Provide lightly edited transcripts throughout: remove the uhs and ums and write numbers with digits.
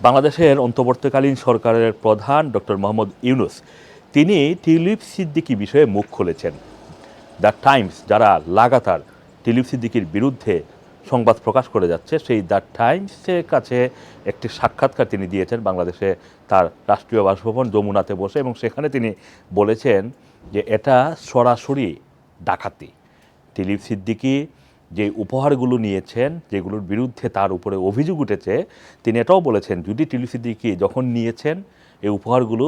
বাংলাদেশের অন্তর্বর্তীকালীন সরকারের প্রধান ডক্টর মোহাম্মদ ইউনূস তিনি টিউলিপ সিদ্দিকী বিষয়ে মুখ খুলেছেন। দ্য টাইমস যারা লাগাতার টিউলিপ সিদ্দিকীর বিরুদ্ধে সংবাদ প্রকাশ করে যাচ্ছে, সেই দ্য টাইমসের কাছে একটি সাক্ষাৎকার তিনি দিয়েছেন বাংলাদেশে তার রাষ্ট্রীয় বাসভবন যমুনাতে বসে, এবং সেখানে তিনি বলেছেন যে এটা সরাসরি ডাকাতি। টিউলিপ সিদ্দিকী যে উপহারগুলো নিয়েছেন, যেগুলোর বিরুদ্ধে তার উপরে অভিযোগ উঠেছে, তিনি এটাও বলেছেন যদি টিউলিপ সিদ্দিকী যখন নিয়েছেন এই উপহারগুলো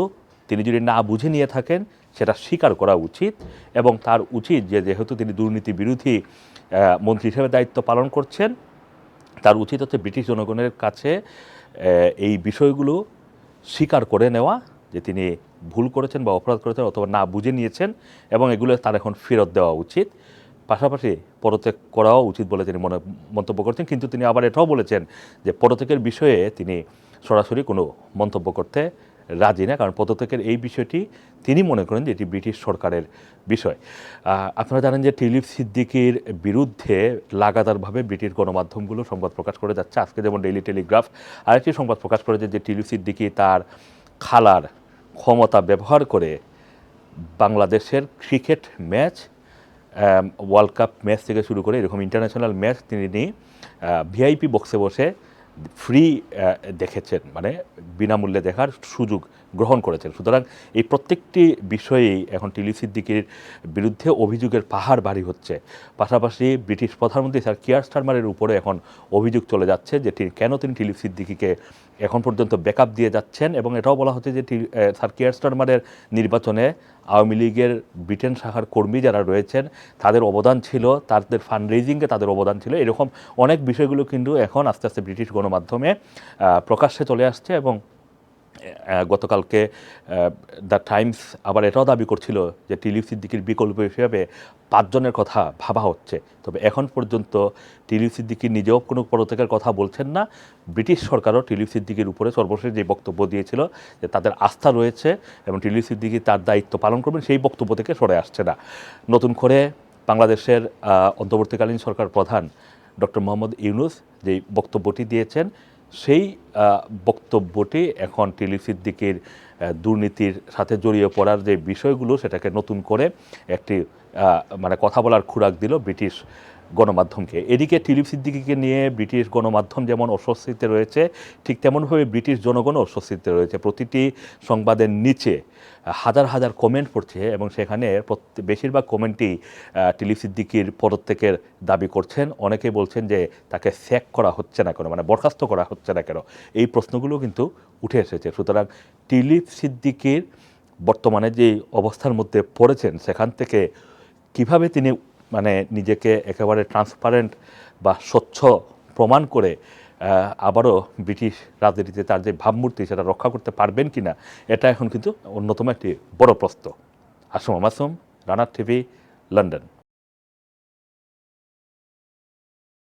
তিনি যদি না বুঝে নিয়ে থাকেন সেটা স্বীকার করা উচিত, এবং তার উচিত যে যেহেতু তিনি দুর্নীতি বিরোধী মন্ত্রী হিসেবে দায়িত্ব পালন করছেন, তার উচিত হচ্ছে ব্রিটিশ জনগণের কাছে এই বিষয়গুলো স্বীকার করে নেওয়া যে তিনি ভুল করেছেন বা অপরাধ করেছেন অথবা না বুঝে নিয়েছেন, এবং এগুলো তার এখন ফেরত দেওয়া উচিত। পাশাপাশি পদত্যাগ করাও উচিত বলে তিনি মন্তব্য করছেন। কিন্তু তিনি আবার এটাও বলেছেন যে পদত্যাগের বিষয়ে তিনি সরাসরি কোনো মন্তব্য করতে রাজি না, কারণ পদত্যাগের এই বিষয়টি তিনি মনে করেন যে এটি ব্রিটিশ সরকারের বিষয়। আপনারা জানেন যে টিউলিপ সিদ্দিকীর বিরুদ্ধে লাগাতারভাবে ব্রিটিশ গণমাধ্যমগুলো সংবাদ প্রকাশ করে যাচ্ছে। আজকে যেমন ডেইলি টেলিগ্রাফ আরেকটি সংবাদ প্রকাশ করেছে যে টিউলিপ সিদ্দিকী তার খালার ক্ষমতা ব্যবহার করে বাংলাদেশের cricket match, world cup match থেকে শুরু করে এরকম ইন্টারন্যাশনাল ম্যাচ তিনি ভিআইপি বক্সে বসে ফ্রি দেখেছেন, মানে বিনামূল্যে দেখার সুযোগ গ্রহণ করেছেন। সুতরাং এই প্রত্যেকটি বিষয়েই এখন টিউলিপ সিদ্দিকীর বিরুদ্ধে অভিযোগের পাহাড় ভারী হচ্ছে। পাশাপাশি ব্রিটিশ প্রধানমন্ত্রী স্যার কিয়ার স্টারমারের উপরে এখন অভিযোগ চলে যাচ্ছে যে কেন তিনি টিউলিপ সিদ্দিকীকে এখন পর্যন্ত ব্যাকআপ দিয়ে যাচ্ছেন, এবং এটাও বলা হচ্ছে যে স্যার কিয়ার স্টারমারের নির্বাচনে আওয়ামী লীগের ব্রিটেন শাখার কর্মী যারা রয়েছেন তাদের অবদান ছিল, তাদের ফান্ড রেজিংয়ে তাদের অবদান ছিল। এরকম অনেক বিষয়গুলো কিন্তু এখন আস্তে আস্তে ব্রিটিশ গণমাধ্যমে প্রকাশ্যে চলে আসছে, এবং গতকালকে দ্য টাইমস আবার এটাও দাবি করছিল যে টিউলিপ সিদ্দিকীর বিকল্প হিসেবে 5 জনের কথা ভাবা হচ্ছে। তবে এখন পর্যন্ত টিউলিপ সিদ্দিকী নিজেও কোনো পদত্যাগের কথা বলছেন না। ব্রিটিশ সরকারও টিউলিপ সিদ্দিকীর উপরে সর্বশেষ যে বক্তব্য দিয়েছিল যে তাদের আস্থা রয়েছে এবং টিউলিপ সিদ্দিকী তার দায়িত্ব পালন করবেন, সেই বক্তব্য থেকে সরে আসছে না। নতুন করে বাংলাদেশের অন্তর্বর্তীকালীন সরকার প্রধান ডক্টর মোহাম্মদ ইউনূস যেই বক্তব্যটি দিয়েছেন, সেই বক্তব্যটি এখন টিউলিপ সিদ্দিকীর দুর্নীতির সাথে জড়িয়ে পড়ার যে বিষয়গুলো সেটাকে নতুন করে একটি মানে কথা বলার খোরাক দিল ব্রিটিশ গণমাধ্যমকে। এদিকে টিউলিপ সিদ্দিকীকে নিয়ে ব্রিটিশ গণমাধ্যম যেমন অস্বস্তিতে রয়েছে, ঠিক তেমনভাবে ব্রিটিশ জনগণও অস্বস্তিতে রয়েছে। প্রতিটি সংবাদের নিচে হাজার হাজার কমেন্ট পড়ছে, এবং সেখানে বেশিরভাগ কমেন্টই টিউলিপ সিদ্দিকীর পদত্যাগের দাবি করছেন। অনেকেই বলছেন যে তাকে স্যাক করা হচ্ছে না কেন, মানে বরখাস্ত করা হচ্ছে না কেন, এই প্রশ্নগুলো কিন্তু উঠে এসেছে। সুতরাং টিউলিপ সিদ্দিকীর বর্তমানে যে অবস্থার মধ্যে পড়েছেন সেখান থেকে কিভাবে তিনি মানে নিজেকে একেবারে ট্রান্সপারেন্ট বা স্বচ্ছ প্রমাণ করে আবারও ব্রিটিশ রাজনীতিতে তার যে ভাবমূর্তি সেটা রক্ষা করতে পারবেন কিনা, এটা এখন কিন্তু অন্যতম একটি বড় প্রশ্ন। আসম মাসুম, রানার টিভি, লন্ডন।